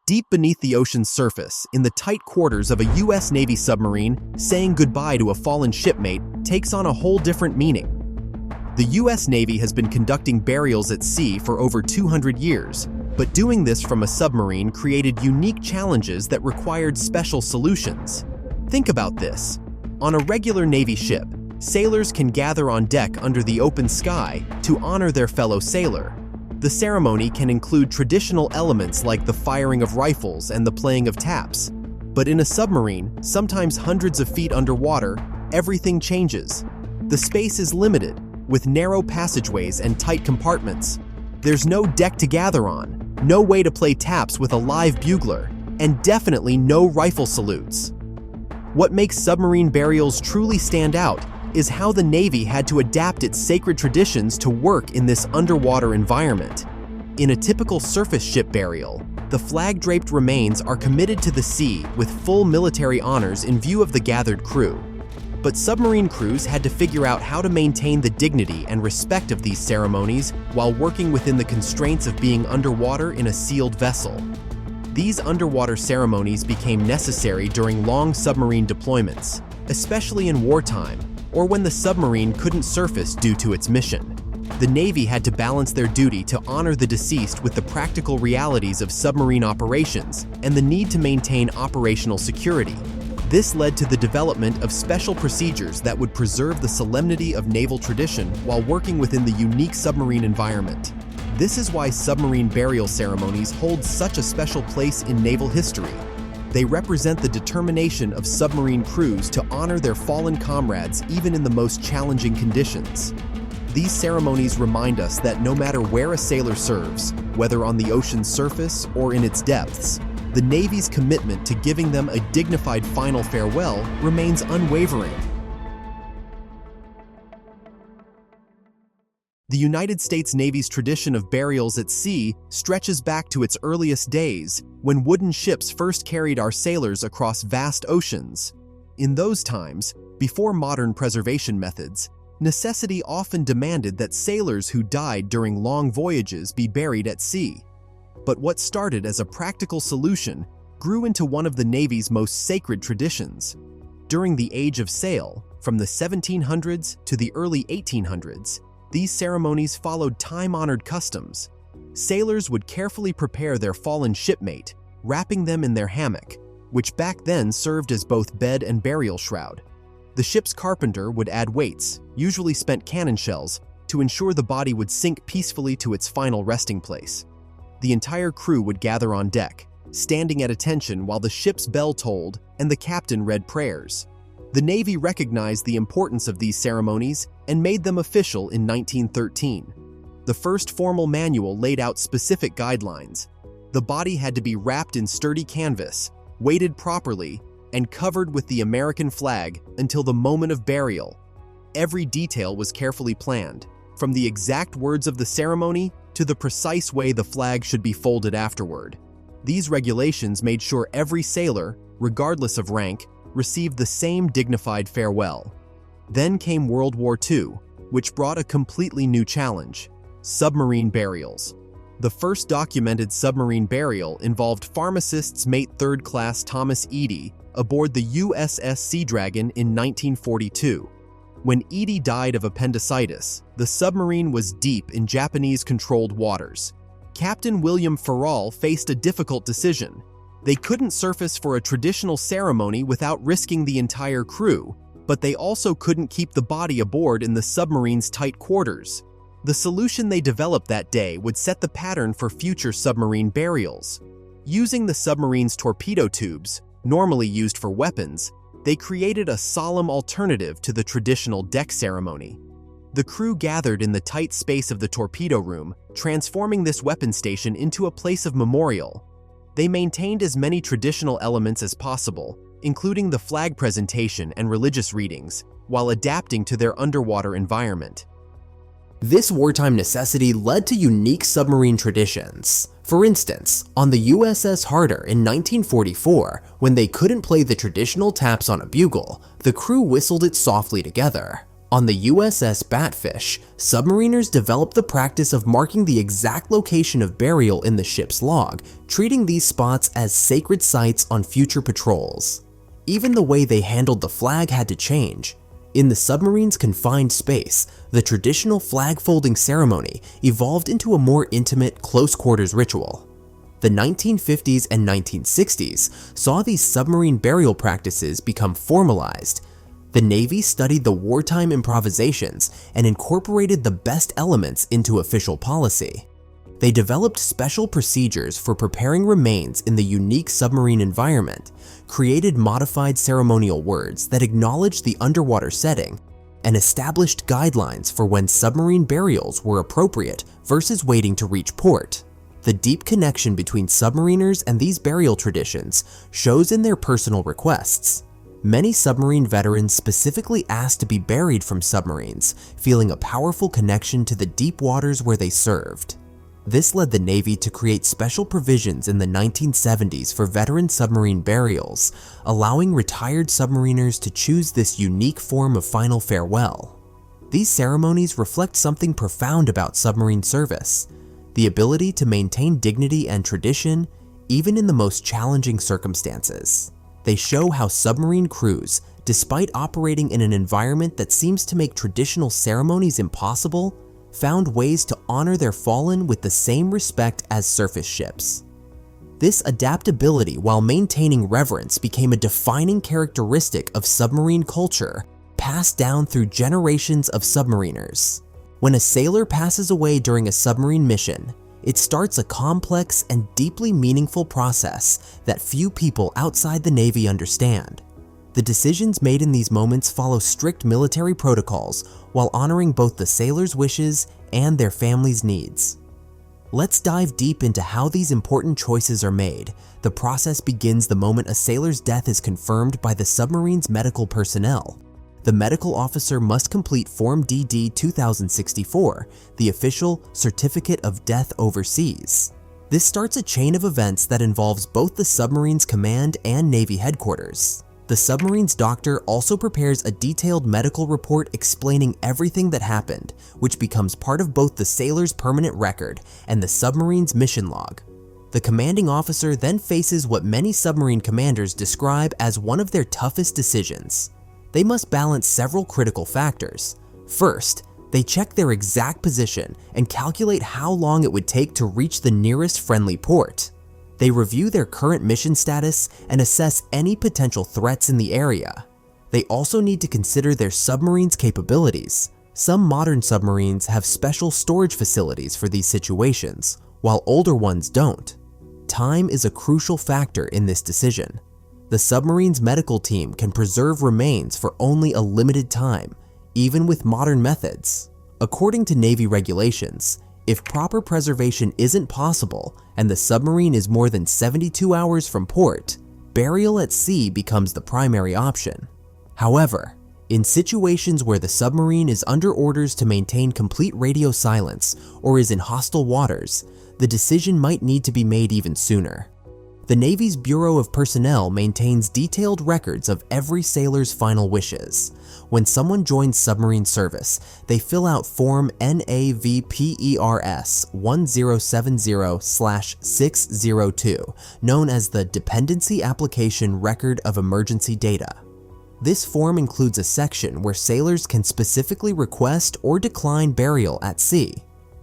Deep beneath the ocean's surface, in the tight quarters of a U.S. Navy submarine, saying goodbye to a fallen shipmate takes on a whole different meaning. The U.S. Navy has been conducting burials at sea for over 200 years, but doing this from a submarine created unique challenges that required special solutions. Think about this. On a regular Navy ship, sailors can gather on deck under the open sky to honor their fellow sailor. The ceremony can include traditional elements like the firing of rifles and the playing of taps. But in a submarine, sometimes hundreds of feet underwater, everything changes. The space is limited, with narrow passageways and tight compartments. There's no deck to gather on, no way to play taps with a live bugler, and definitely no rifle salutes. What makes submarine burials truly stand out is how the Navy had to adapt its sacred traditions to work in this underwater environment. In a typical surface ship burial, the flag-draped remains are committed to the sea with full military honors in view of the gathered crew. But submarine crews had to figure out how to maintain the dignity and respect of these ceremonies while working within the constraints of being underwater in a sealed vessel. These underwater ceremonies became necessary during long submarine deployments, especially in wartime, or when the submarine couldn't surface due to its mission. The Navy had to balance their duty to honor the deceased with the practical realities of submarine operations and the need to maintain operational security. This led to the development of special procedures that would preserve the solemnity of naval tradition while working within the unique submarine environment. This is why submarine burial ceremonies hold such a special place in naval history. They represent the determination of submarine crews to honor their fallen comrades even in the most challenging conditions. These ceremonies remind us that no matter where a sailor serves, whether on the ocean's surface or in its depths, the Navy's commitment to giving them a dignified final farewell remains unwavering. The United States Navy's tradition of burials at sea stretches back to its earliest days, when wooden ships first carried our sailors across vast oceans. In those times, before modern preservation methods, necessity often demanded that sailors who died during long voyages be buried at sea. But what started as a practical solution grew into one of the Navy's most sacred traditions. During the Age of Sail, from the 1700s to the early 1800s, these ceremonies followed time-honored customs. Sailors would carefully prepare their fallen shipmate, wrapping them in their hammock, which back then served as both bed and burial shroud. The ship's carpenter would add weights, usually spent cannon shells, to ensure the body would sink peacefully to its final resting place. The entire crew would gather on deck, standing at attention while the ship's bell tolled and the captain read prayers. The Navy recognized the importance of these ceremonies and made them official in 1913. The first formal manual laid out specific guidelines. The body had to be wrapped in sturdy canvas, weighted properly, and covered with the American flag until the moment of burial. Every detail was carefully planned, from the exact words of the ceremony to the precise way the flag should be folded afterward. These regulations made sure every sailor, regardless of rank, received the same dignified farewell. Then came World War II, which brought a completely new challenge: submarine burials. The first documented submarine burial involved pharmacist's mate 3rd Class Thomas Eady aboard the USS Sea Dragon in 1942. When Eady died of appendicitis, the submarine was deep in Japanese-controlled waters. Captain William Farrall faced a difficult decision. They couldn't surface for a traditional ceremony without risking the entire crew, but they also couldn't keep the body aboard in the submarine's tight quarters. The solution they developed that day would set the pattern for future submarine burials. Using the submarine's torpedo tubes, normally used for weapons, they created a solemn alternative to the traditional deck ceremony. The crew gathered in the tight space of the torpedo room, transforming this weapon station into a place of memorial. They maintained as many traditional elements as possible, including the flag presentation and religious readings, while adapting to their underwater environment. This wartime necessity led to unique submarine traditions. For instance, on the USS Harder in 1944, when they couldn't play the traditional taps on a bugle, the crew whistled it softly together. On the USS Batfish, submariners developed the practice of marking the exact location of burial in the ship's log, treating these spots as sacred sites on future patrols. Even the way they handled the flag had to change. In the submarine's confined space, the traditional flag-folding ceremony evolved into a more intimate, close-quarters ritual. The 1950s and 1960s saw these submarine burial practices become formalized. The Navy studied the wartime improvisations and incorporated the best elements into official policy. They developed special procedures for preparing remains in the unique submarine environment, created modified ceremonial words that acknowledged the underwater setting, and established guidelines for when submarine burials were appropriate versus waiting to reach port. The deep connection between submariners and these burial traditions shows in their personal requests. Many submarine veterans specifically asked to be buried from submarines, feeling a powerful connection to the deep waters where they served. This led the Navy to create special provisions in the 1970s for veteran submarine burials, allowing retired submariners to choose this unique form of final farewell. These ceremonies reflect something profound about submarine service: the ability to maintain dignity and tradition even in the most challenging circumstances. They show how submarine crews, despite operating in an environment that seems to make traditional ceremonies impossible, found ways to honor their fallen with the same respect as surface ships. This adaptability while maintaining reverence became a defining characteristic of submarine culture, passed down through generations of submariners. When a sailor passes away during a submarine mission, it starts a complex and deeply meaningful process that few people outside the Navy understand. The decisions made in these moments follow strict military protocols while honoring both the sailors' wishes and their families' needs. Let's dive deep into how these important choices are made. The process begins the moment a sailor's death is confirmed by the submarine's medical personnel. The medical officer must complete Form DD 2064, the official Certificate of Death Overseas. This starts a chain of events that involves both the submarine's command and Navy headquarters. The submarine's doctor also prepares a detailed medical report explaining everything that happened, which becomes part of both the sailor's permanent record and the submarine's mission log. The commanding officer then faces what many submarine commanders describe as one of their toughest decisions. They must balance several critical factors. First, they check their exact position and calculate how long it would take to reach the nearest friendly port. They review their current mission status and assess any potential threats in the area. They also need to consider their submarine's capabilities. Some modern submarines have special storage facilities for these situations, while older ones don't. Time is a crucial factor in this decision. The submarine's medical team can preserve remains for only a limited time, even with modern methods. According to Navy regulations, if proper preservation isn't possible and the submarine is more than 72 hours from port, burial at sea becomes the primary option. However, in situations where the submarine is under orders to maintain complete radio silence or is in hostile waters, the decision might need to be made even sooner. The Navy's Bureau of Personnel maintains detailed records of every sailor's final wishes. When someone joins submarine service, they fill out Form NAVPERS 1070/602, known as the Dependency Application Record of Emergency Data. This form includes a section where sailors can specifically request or decline burial at sea.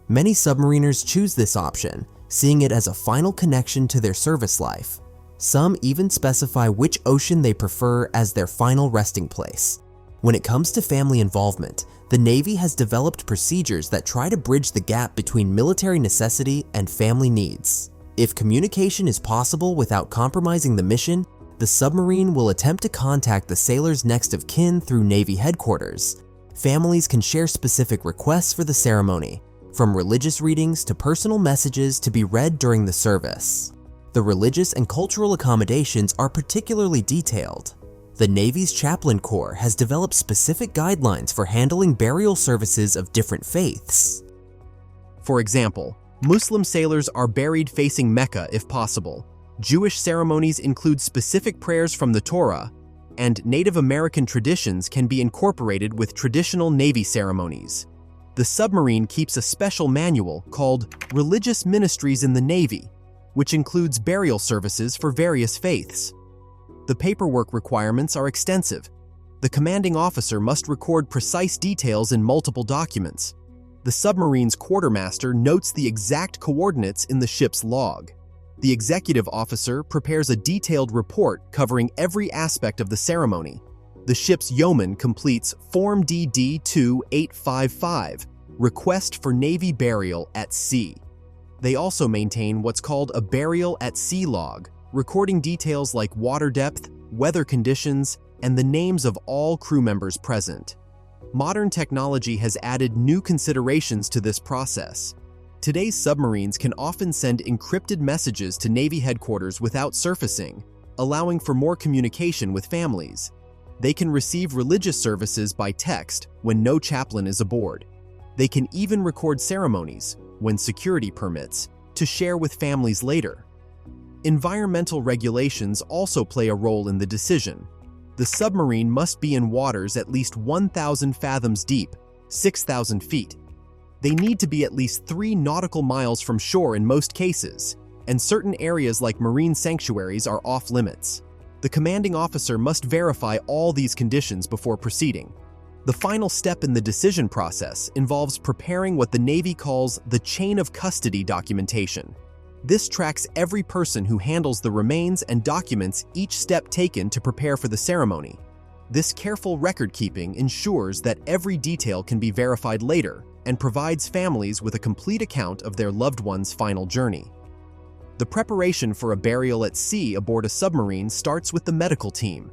Many submariners choose this option, seeing it as a final connection to their service life. Some even specify which ocean they prefer as their final resting place. When it comes to family involvement, the Navy has developed procedures that try to bridge the gap between military necessity and family needs. If communication is possible without compromising the mission, the submarine will attempt to contact the sailor's next of kin through Navy headquarters. Families can share specific requests for the ceremony, from religious readings to personal messages to be read during the service. The religious and cultural accommodations are particularly detailed. The Navy's Chaplain Corps has developed specific guidelines for handling burial services of different faiths. For example, Muslim sailors are buried facing Mecca if possible. Jewish ceremonies include specific prayers from the Torah, and Native American traditions can be incorporated with traditional Navy ceremonies. The submarine keeps a special manual called Religious Ministries in the Navy, which includes burial services for various faiths. The paperwork requirements are extensive. The commanding officer must record precise details in multiple documents. The submarine's quartermaster notes the exact coordinates in the ship's log. The executive officer prepares a detailed report covering every aspect of the ceremony. The ship's yeoman completes Form DD-2855, Request for Navy Burial at Sea. They also maintain what's called a burial at sea log, recording details like water depth, weather conditions, and the names of all crew members present. Modern technology has added new considerations to this process. Today's submarines can often send encrypted messages to Navy headquarters without surfacing, allowing for more communication with families. They can receive religious services by text when no chaplain is aboard. They can even record ceremonies, when security permits, to share with families later. Environmental regulations also play a role in the decision. The submarine must be in waters at least 1,000 fathoms deep, 6,000 feet. They need to be at least 3 nautical miles from shore in most cases, and certain areas like marine sanctuaries are off-limits. The commanding officer must verify all these conditions before proceeding. The final step in the decision process involves preparing what the Navy calls the chain of custody documentation. This tracks every person who handles the remains and documents each step taken to prepare for the ceremony. This careful record-keeping ensures that every detail can be verified later and provides families with a complete account of their loved one's final journey. The preparation for a burial at sea aboard a submarine starts with the medical team.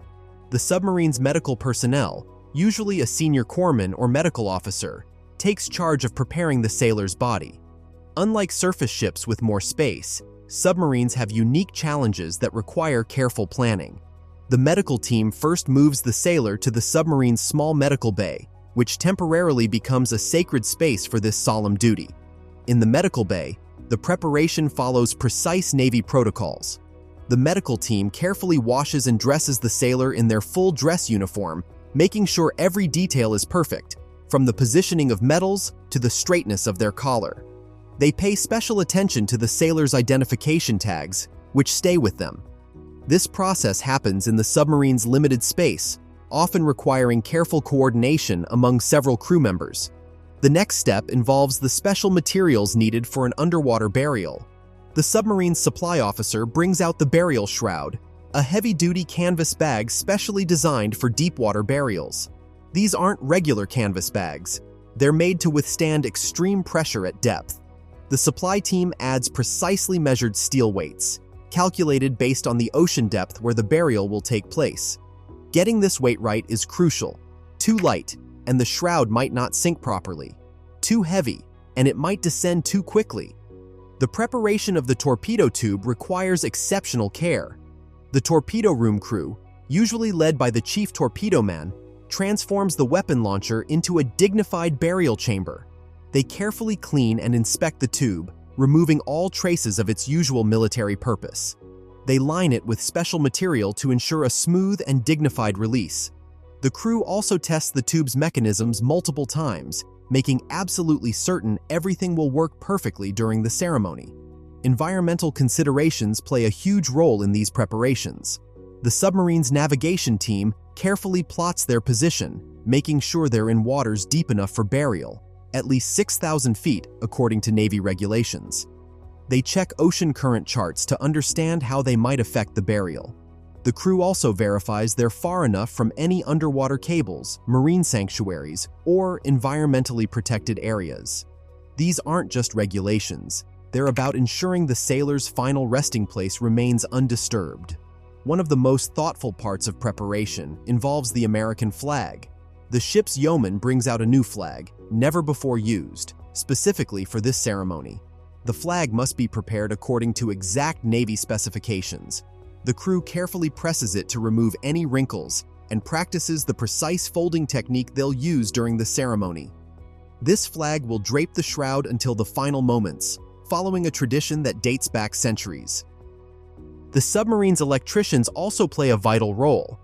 The submarine's medical personnel, usually a senior corpsman or medical officer, takes charge of preparing the sailor's body. Unlike surface ships with more space, submarines have unique challenges that require careful planning. The medical team first moves the sailor to the submarine's small medical bay, which temporarily becomes a sacred space for this solemn duty. In the medical bay, the preparation follows precise Navy protocols. The medical team carefully washes and dresses the sailor in their full dress uniform, making sure every detail is perfect, from the positioning of medals to the straightness of their collar. They pay special attention to the sailor's identification tags, which stay with them. This process happens in the submarine's limited space, often requiring careful coordination among several crew members. The next step involves the special materials needed for an underwater burial. The submarine's supply officer brings out the burial shroud, a heavy-duty canvas bag specially designed for deep-water burials. These aren't regular canvas bags. They're made to withstand extreme pressure at depth. The supply team adds precisely measured steel weights, calculated based on the ocean depth where the burial will take place. Getting this weight right is crucial. Too light, and the shroud might not sink properly. Too heavy, and it might descend too quickly. The preparation of the torpedo tube requires exceptional care. The torpedo room crew, usually led by the chief torpedo man, transforms the weapon launcher into a dignified burial chamber. They carefully clean and inspect the tube, removing all traces of its usual military purpose. They line it with special material to ensure a smooth and dignified release. The crew also tests the tube's mechanisms multiple times, making absolutely certain everything will work perfectly during the ceremony. Environmental considerations play a huge role in these preparations. The submarine's navigation team carefully plots their position, making sure they're in waters deep enough for burial, at least 6,000 feet according to Navy regulations. They check ocean current charts to understand how they might affect the burial. The crew also verifies they're far enough from any underwater cables, marine sanctuaries, or environmentally protected areas. These aren't just regulations. They're about ensuring the sailor's final resting place remains undisturbed. One of the most thoughtful parts of preparation involves the American flag. The ship's yeoman brings out a new flag, never before used, specifically for this ceremony. The flag must be prepared according to exact Navy specifications. The crew carefully presses it to remove any wrinkles and practices the precise folding technique they'll use during the ceremony. This flag will drape the shroud until the final moments, following a tradition that dates back centuries. The submarine's electricians also play a vital role.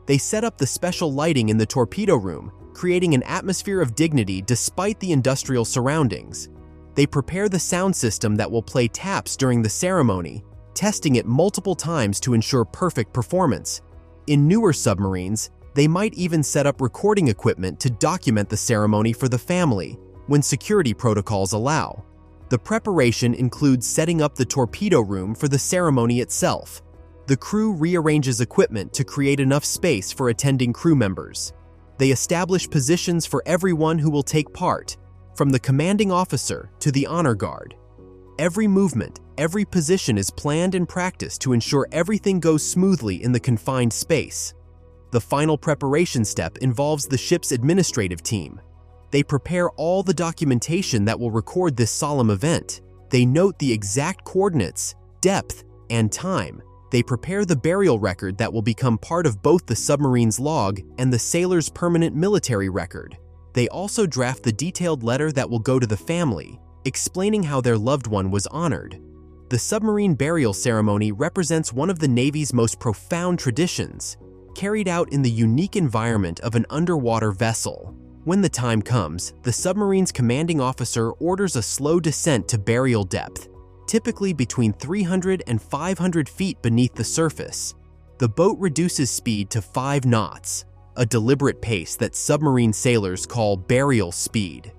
They set up the special lighting in the torpedo room, creating an atmosphere of dignity despite the industrial surroundings. They prepare the sound system that will play taps during the ceremony, testing it multiple times to ensure perfect performance. In newer submarines, they might even set up recording equipment to document the ceremony for the family when security protocols allow. The preparation includes setting up the torpedo room for the ceremony itself. The crew rearranges equipment to create enough space for attending crew members. They establish positions for everyone who will take part, from the commanding officer to the honor guard. Every movement, every position is planned and practiced to ensure everything goes smoothly in the confined space. The final preparation step involves the ship's administrative team. They prepare all the documentation that will record this solemn event. They note the exact coordinates, depth, and time. They prepare the burial record that will become part of both the submarine's log and the sailor's permanent military record. They also draft the detailed letter that will go to the family, explaining how their loved one was honored. The submarine burial ceremony represents one of the Navy's most profound traditions, carried out in the unique environment of an underwater vessel. When the time comes, the submarine's commanding officer orders a slow descent to burial depth, typically between 300 and 500 feet beneath the surface. The boat reduces speed to 5 knots, a deliberate pace that submarine sailors call burial speed.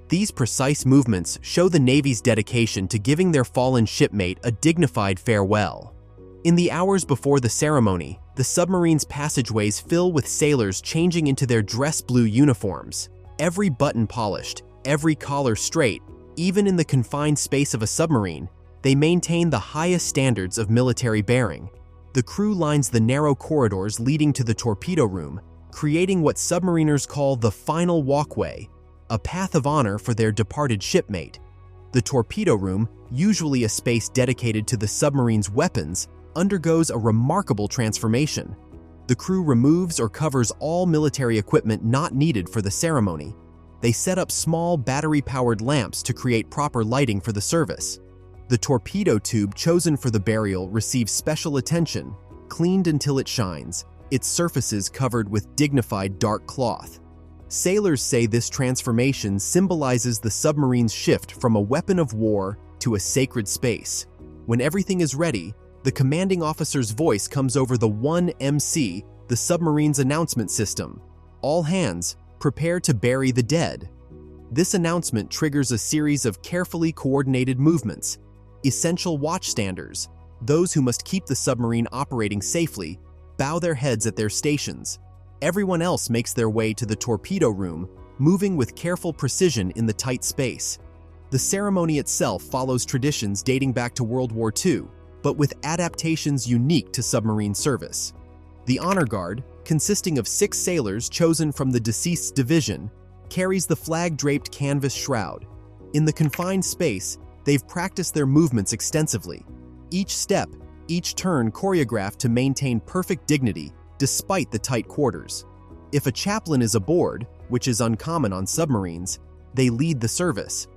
These precise movements show the Navy's dedication to giving their fallen shipmate a dignified farewell. In the hours before the ceremony, the submarine's passageways fill with sailors changing into their dress blue uniforms, every button polished, every collar straight. Even in the confined space of a submarine, they maintain the highest standards of military bearing. The crew lines the narrow corridors leading to the torpedo room, creating what submariners call the final walkway, a path of honor for their departed shipmate. The torpedo room, usually a space dedicated to the submarine's weapons, undergoes a remarkable transformation. The crew removes or covers all military equipment not needed for the ceremony. They set up small battery-powered lamps to create proper lighting for the service. The torpedo tube chosen for the burial receives special attention, cleaned until it shines, its surfaces covered with dignified dark cloth. Sailors say this transformation symbolizes the submarine's shift from a weapon of war to a sacred space. When everything is ready, the commanding officer's voice comes over the 1MC, the submarine's announcement system. All hands, prepare to bury the dead. This announcement triggers a series of carefully coordinated movements. Essential watchstanders, those who must keep the submarine operating safely, bow their heads at their stations. Everyone else makes their way to the torpedo room, moving with careful precision in the tight space. The ceremony itself follows traditions dating back to World War II, but with adaptations unique to submarine service. The honor guard, consisting of 6 sailors chosen from the deceased's division, carries the flag-draped canvas shroud. In the confined space, they've practiced their movements extensively. Each step, each turn choreographed to maintain perfect dignity despite the tight quarters. If a chaplain is aboard, which is uncommon on submarines, they lead the service.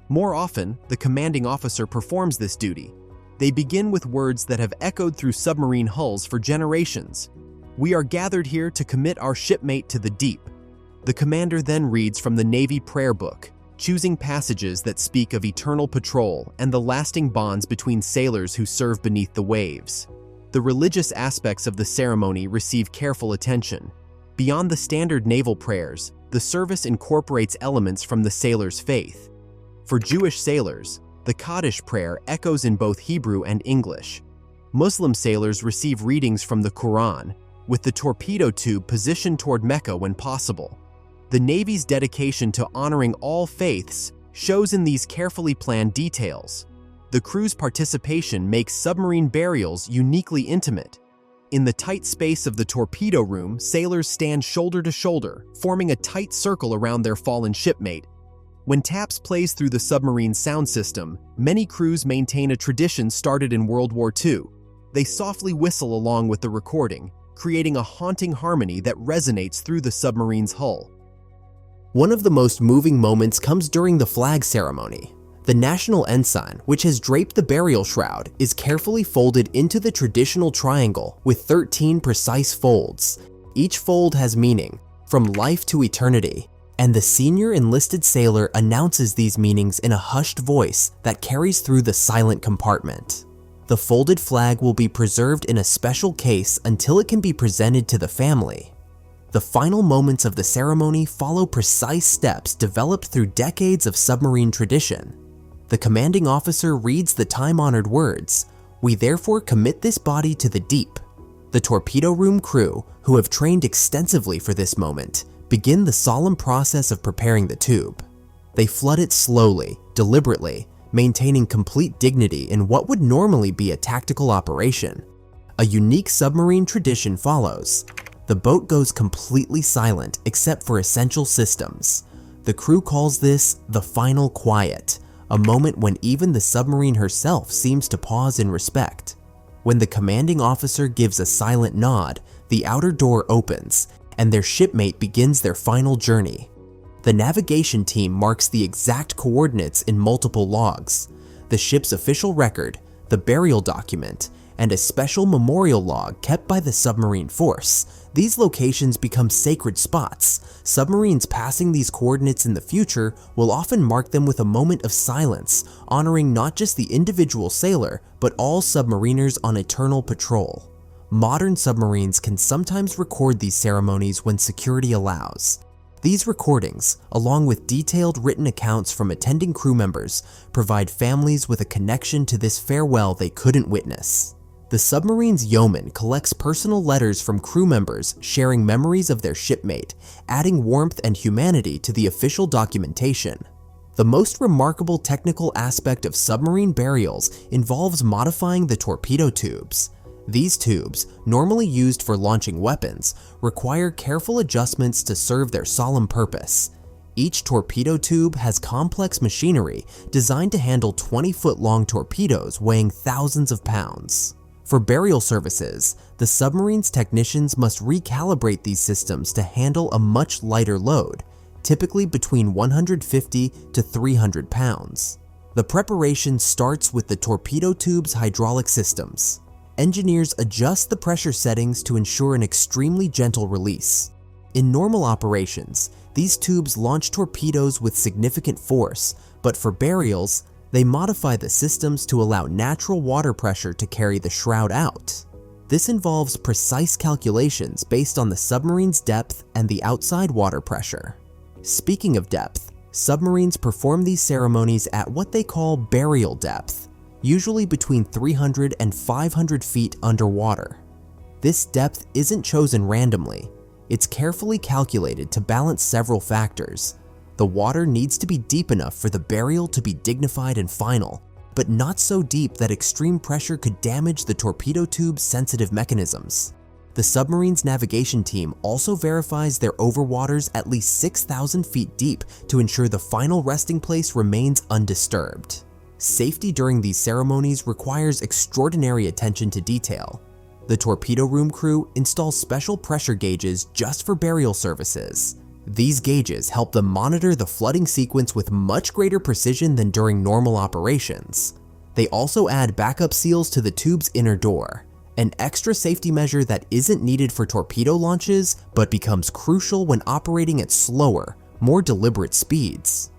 More often, the commanding officer performs this duty. They begin with words that have echoed through submarine hulls for generations. "We are gathered here to commit our shipmate to the deep." The commander then reads from the Navy prayer book, choosing passages that speak of eternal patrol and the lasting bonds between sailors who serve beneath the waves. The religious aspects of the ceremony receive careful attention. Beyond the standard naval prayers, the service incorporates elements from the sailors' faith. For Jewish sailors, the Kaddish prayer echoes in both Hebrew and English. Muslim sailors receive readings from the Quran, with the torpedo tube positioned toward Mecca when possible. The Navy's dedication to honoring all faiths shows in these carefully planned details. The crew's participation makes submarine burials uniquely intimate. In the tight space of the torpedo room, sailors stand shoulder to shoulder, forming a tight circle around their fallen shipmate. When TAPS plays through the submarine's sound system, many crews maintain a tradition started in World War II. They softly whistle along with the recording, creating a haunting harmony that resonates through the submarine's hull. One of the most moving moments comes during the flag ceremony. The national ensign, which has draped the burial shroud, is carefully folded into the traditional triangle with 13 precise folds. Each fold has meaning, from life to eternity, and the senior enlisted sailor announces these meanings in a hushed voice that carries through the silent compartment. The folded flag will be preserved in a special case until it can be presented to the family. The final moments of the ceremony follow precise steps developed through decades of submarine tradition. The commanding officer reads the time-honored words, "We therefore commit this body to the deep." The torpedo room crew, who have trained extensively for this moment, begin the solemn process of preparing the tube. They flood it slowly, deliberately, maintaining complete dignity in what would normally be a tactical operation. A unique submarine tradition follows. The boat goes completely silent except for essential systems. The crew calls this the final quiet, a moment when even the submarine herself seems to pause in respect. When the commanding officer gives a silent nod, the outer door opens, and their shipmate begins their final journey. The navigation team marks the exact coordinates in multiple logs, the ship's official record, the burial document, and a special memorial log kept by the submarine force. These locations become sacred spots. Submarines passing these coordinates in the future will often mark them with a moment of silence, honoring not just the individual sailor, but all submariners on eternal patrol. Modern submarines can sometimes record these ceremonies when security allows. These recordings, along with detailed written accounts from attending crew members, provide families with a connection to this farewell they couldn't witness. The submarine's yeoman collects personal letters from crew members sharing memories of their shipmate, adding warmth and humanity to the official documentation. The most remarkable technical aspect of submarine burials involves modifying the torpedo tubes. These tubes, normally used for launching weapons, require careful adjustments to serve their solemn purpose. Each torpedo tube has complex machinery designed to handle 20-foot-long torpedoes weighing thousands of pounds. For burial services, the submarine's technicians must recalibrate these systems to handle a much lighter load, typically between 150 to 300 pounds. The preparation starts with the torpedo tube's hydraulic systems. Engineers adjust the pressure settings to ensure an extremely gentle release. In normal operations, these tubes launch torpedoes with significant force, but for burials, they modify the systems to allow natural water pressure to carry the shroud out. This involves precise calculations based on the submarine's depth and the outside water pressure. Speaking of depth, submarines perform these ceremonies at what they call burial depth, usually between 300 and 500 feet underwater. This depth isn't chosen randomly. It's carefully calculated to balance several factors. The water needs to be deep enough for the burial to be dignified and final, but not so deep that extreme pressure could damage the torpedo tube's sensitive mechanisms. The submarine's navigation team also verifies their overwaters at least 6,000 feet deep to ensure the final resting place remains undisturbed. Safety during these ceremonies requires extraordinary attention to detail. The torpedo room crew installs special pressure gauges just for burial services. These gauges help them monitor the flooding sequence with much greater precision than during normal operations. They also add backup seals to the tube's inner door, an extra safety measure that isn't needed for torpedo launches but becomes crucial when operating at slower, more deliberate speeds.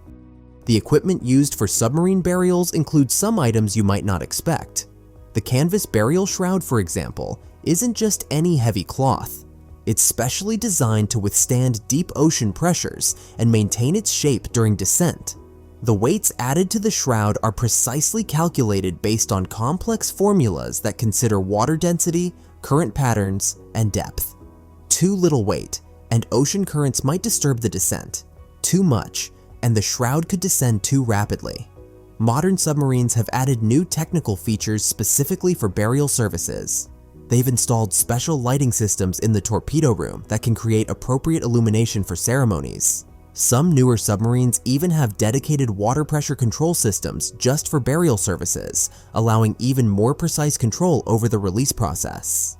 The equipment used for submarine burials includes some items you might not expect. The canvas burial shroud, for example, isn't just any heavy cloth. It's specially designed to withstand deep ocean pressures and maintain its shape during descent. The weights added to the shroud are precisely calculated based on complex formulas that consider water density, current patterns, and depth. Too little weight, and ocean currents might disturb the descent. Too much, and the shroud could descend too rapidly. Modern submarines have added new technical features specifically for burial services. They've installed special lighting systems in the torpedo room that can create appropriate illumination for ceremonies. Some newer submarines even have dedicated water pressure control systems just for burial services, allowing even more precise control over the release process.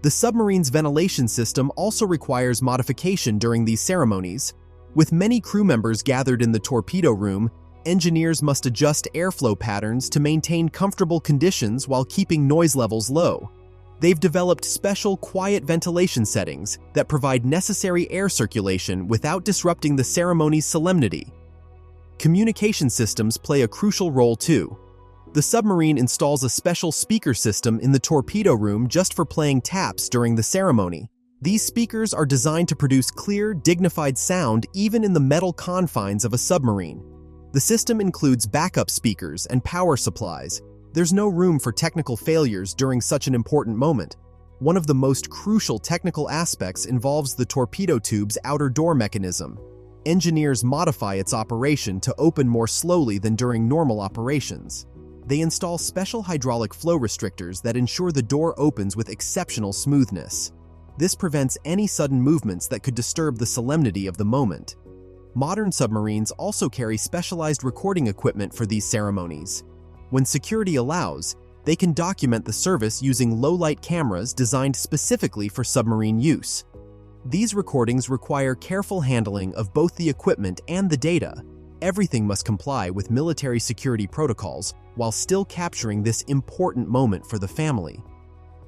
The submarine's ventilation system also requires modification during these ceremonies. With many crew members gathered in the torpedo room, engineers must adjust airflow patterns to maintain comfortable conditions while keeping noise levels low. They've developed special quiet ventilation settings that provide necessary air circulation without disrupting the ceremony's solemnity. Communication systems play a crucial role too. The submarine installs a special speaker system in the torpedo room just for playing taps during the ceremony. These speakers are designed to produce clear, dignified sound even in the metal confines of a submarine. The system includes backup speakers and power supplies. There's no room for technical failures during such an important moment. One of the most crucial technical aspects involves the torpedo tube's outer door mechanism. Engineers modify its operation to open more slowly than during normal operations. They install special hydraulic flow restrictors that ensure the door opens with exceptional smoothness. This prevents any sudden movements that could disturb the solemnity of the moment. Modern submarines also carry specialized recording equipment for these ceremonies. When security allows, they can document the service using low-light cameras designed specifically for submarine use. These recordings require careful handling of both the equipment and the data. Everything must comply with military security protocols while still capturing this important moment for the family.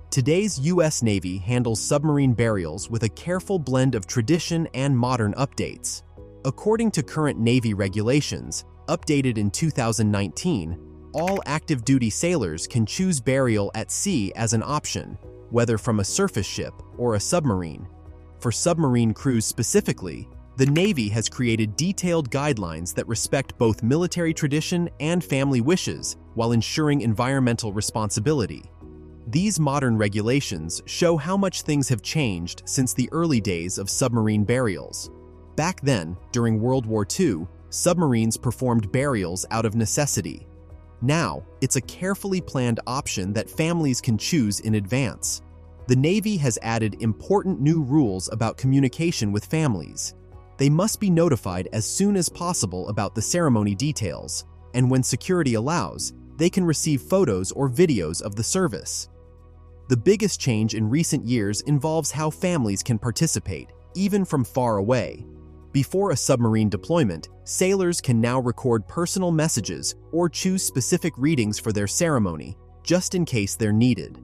Today's U.S. Navy handles submarine burials with a careful blend of tradition and modern updates. According to current Navy regulations, updated in 2019, all active duty sailors can choose burial at sea as an option, whether from a surface ship or a submarine. For submarine crews specifically, the Navy has created detailed guidelines that respect both military tradition and family wishes while ensuring environmental responsibility. These modern regulations show how much things have changed since the early days of submarine burials. Back then, during World War II, submarines performed burials out of necessity. Now, it's a carefully planned option that families can choose in advance. The Navy has added important new rules about communication with families. They must be notified as soon as possible about the ceremony details, and when security allows, they can receive photos or videos of the service. The biggest change in recent years involves how families can participate, even from far away. Before a submarine deployment, sailors can now record personal messages or choose specific readings for their ceremony, just in case they're needed.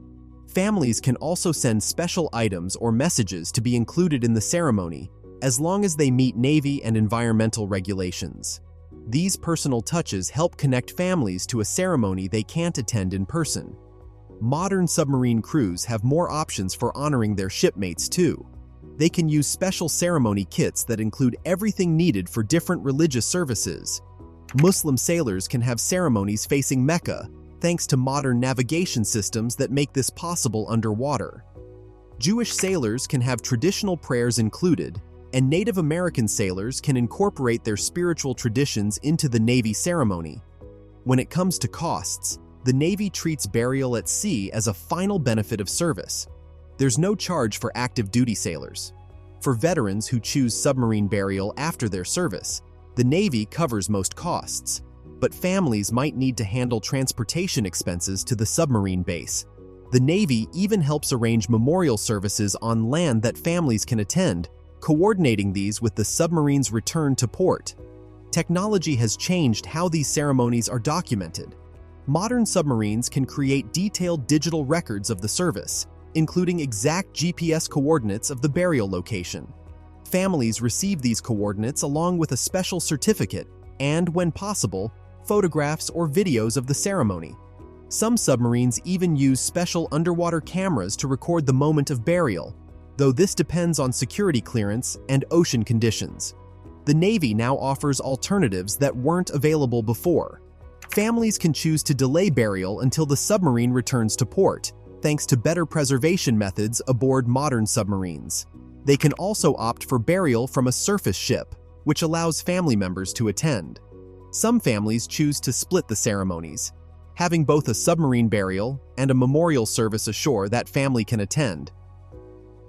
Families can also send special items or messages to be included in the ceremony, as long as they meet Navy and environmental regulations. These personal touches help connect families to a ceremony they can't attend in person. Modern submarine crews have more options for honoring their shipmates too. They can use special ceremony kits that include everything needed for different religious services. Muslim sailors can have ceremonies facing Mecca, thanks to modern navigation systems that make this possible underwater. Jewish sailors can have traditional prayers included, and Native American sailors can incorporate their spiritual traditions into the Navy ceremony. When it comes to costs, the Navy treats burial at sea as a final benefit of service. There's no charge for active duty sailors. For veterans who choose submarine burial after their service, the Navy covers most costs, but families might need to handle transportation expenses to the submarine base. The Navy even helps arrange memorial services on land that families can attend, coordinating these with the submarine's return to port. Technology has changed how these ceremonies are documented. Modern submarines can create detailed digital records of the service, including exact GPS coordinates of the burial location. Families receive these coordinates along with a special certificate and, when possible, photographs or videos of the ceremony. Some submarines even use special underwater cameras to record the moment of burial, though this depends on security clearance and ocean conditions. The Navy now offers alternatives that weren't available before. Families can choose to delay burial until the submarine returns to port, thanks to better preservation methods aboard modern submarines. They can also opt for burial from a surface ship, which allows family members to attend. Some families choose to split the ceremonies, having both a submarine burial and a memorial service ashore that family can attend.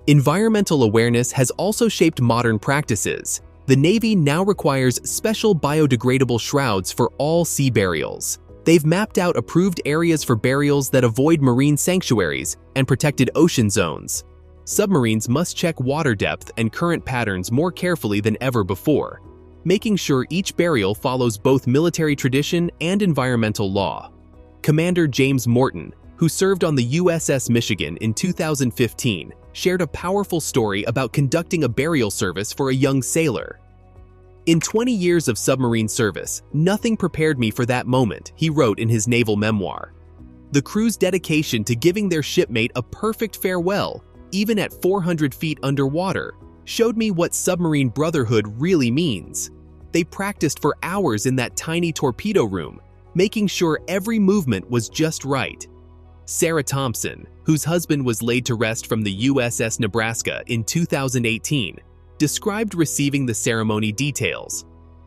Environmental awareness has also shaped modern practices. The Navy now requires special biodegradable shrouds for all sea burials. They've mapped out approved areas for burials that avoid marine sanctuaries and protected ocean zones. Submarines must check water depth and current patterns more carefully than ever before, making sure each burial follows both military tradition and environmental law. Commander James Morton, who served on the USS Michigan in 2015, shared a powerful story about conducting a burial service for a young sailor. "In 20 years of submarine service, nothing prepared me for that moment," he wrote in his naval memoir. "The crew's dedication to giving their shipmate a perfect farewell, even at 400 feet underwater, showed me what submarine brotherhood really means. They practiced for hours in that tiny torpedo room, making sure every movement was just right." Sarah Thompson, whose husband was laid to rest from the USS Nebraska in 2018, described receiving the ceremony details.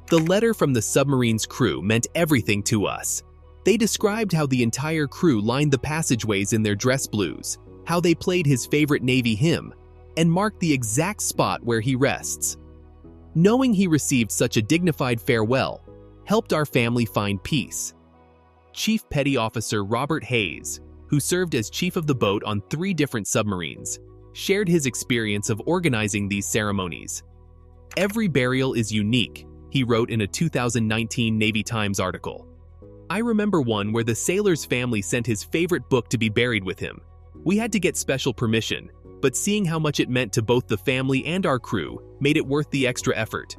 "The letter from the submarine's crew meant everything to us. They described how the entire crew lined the passageways in their dress blues, how they played his favorite Navy hymn, and marked the exact spot where he rests. Knowing he received such a dignified farewell helped our family find peace." Chief Petty Officer Robert Hayes, who served as chief of the boat on 3 different submarines, shared his experience of organizing these ceremonies. "Every burial is unique," he wrote in a 2019 Navy Times article. "I remember one where the sailor's family sent his favorite book to be buried with him. We had to get special permission, but seeing how much it meant to both the family and our crew made it worth the extra effort."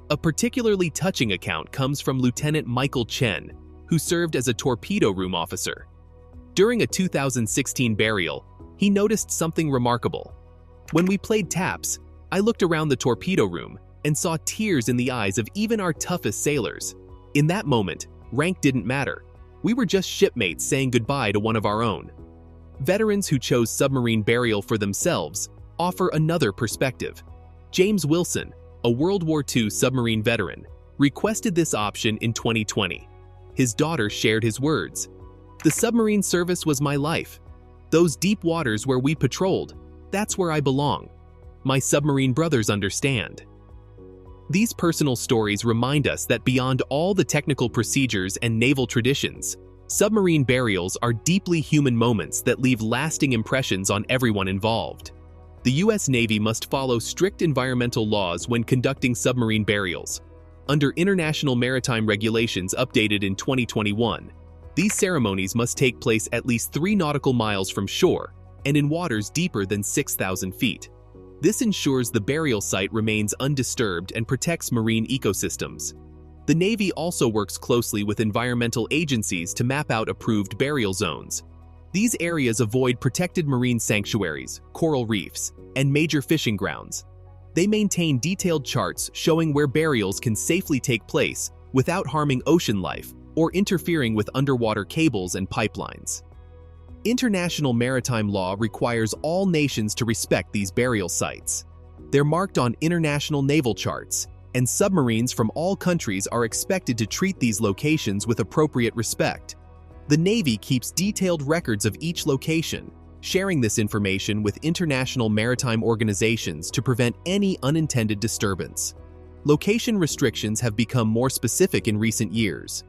A particularly touching account comes from Lieutenant Michael Chen, who served as a torpedo room officer. During a 2016 burial, he noticed something remarkable. "When we played taps, I looked around the torpedo room and saw tears in the eyes of even our toughest sailors. In that moment, rank didn't matter. We were just shipmates saying goodbye to one of our own." Veterans who chose submarine burial for themselves offer another perspective. James Wilson, a World War II submarine veteran, requested this option in 2020. His daughter shared his words. "The submarine service was my life. Those deep waters where we patrolled, that's where I belong. My submarine brothers understand." These personal stories remind us that beyond all the technical procedures and naval traditions, submarine burials are deeply human moments that leave lasting impressions on everyone involved. The U.S. Navy must follow strict environmental laws when conducting submarine burials. Under international maritime regulations updated in 2021, these ceremonies must take place at least 3 nautical miles from shore and in waters deeper than 6,000 feet. This ensures the burial site remains undisturbed and protects marine ecosystems. The Navy also works closely with environmental agencies to map out approved burial zones. These areas avoid protected marine sanctuaries, coral reefs, and major fishing grounds. They maintain detailed charts showing where burials can safely take place without harming ocean life or interfering with underwater cables and pipelines. International maritime law requires all nations to respect these burial sites. They're marked on international naval charts, and submarines from all countries are expected to treat these locations with appropriate respect. The Navy keeps detailed records of each location, sharing this information with international maritime organizations to prevent any unintended disturbance. Location restrictions have become more specific in recent years.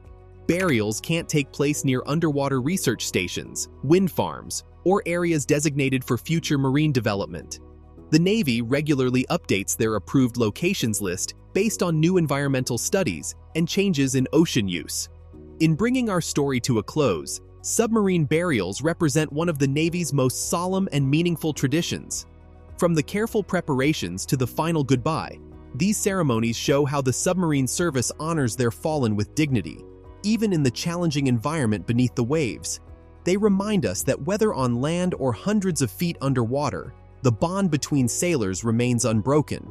Burials can't take place near underwater research stations, wind farms, or areas designated for future marine development. The Navy regularly updates their approved locations list based on new environmental studies and changes in ocean use. In bringing our story to a close, submarine burials represent one of the Navy's most solemn and meaningful traditions. From the careful preparations to the final goodbye, these ceremonies show how the submarine service honors their fallen with dignity, even in the challenging environment beneath the waves. They remind us that whether on land or hundreds of feet underwater, the bond between sailors remains unbroken.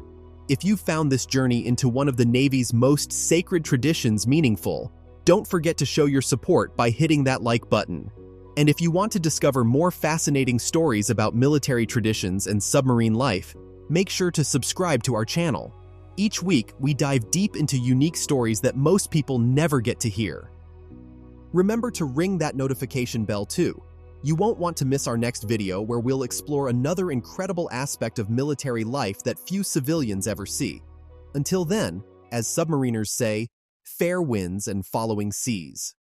If you found this journey into one of the Navy's most sacred traditions meaningful, don't forget to show your support by hitting that like button. And if you want to discover more fascinating stories about military traditions and submarine life, make sure to subscribe to our channel. Each week, we dive deep into unique stories that most people never get to hear. Remember to ring that notification bell too. You won't want to miss our next video where we'll explore another incredible aspect of military life that few civilians ever see. Until then, as submariners say, fair winds and following seas.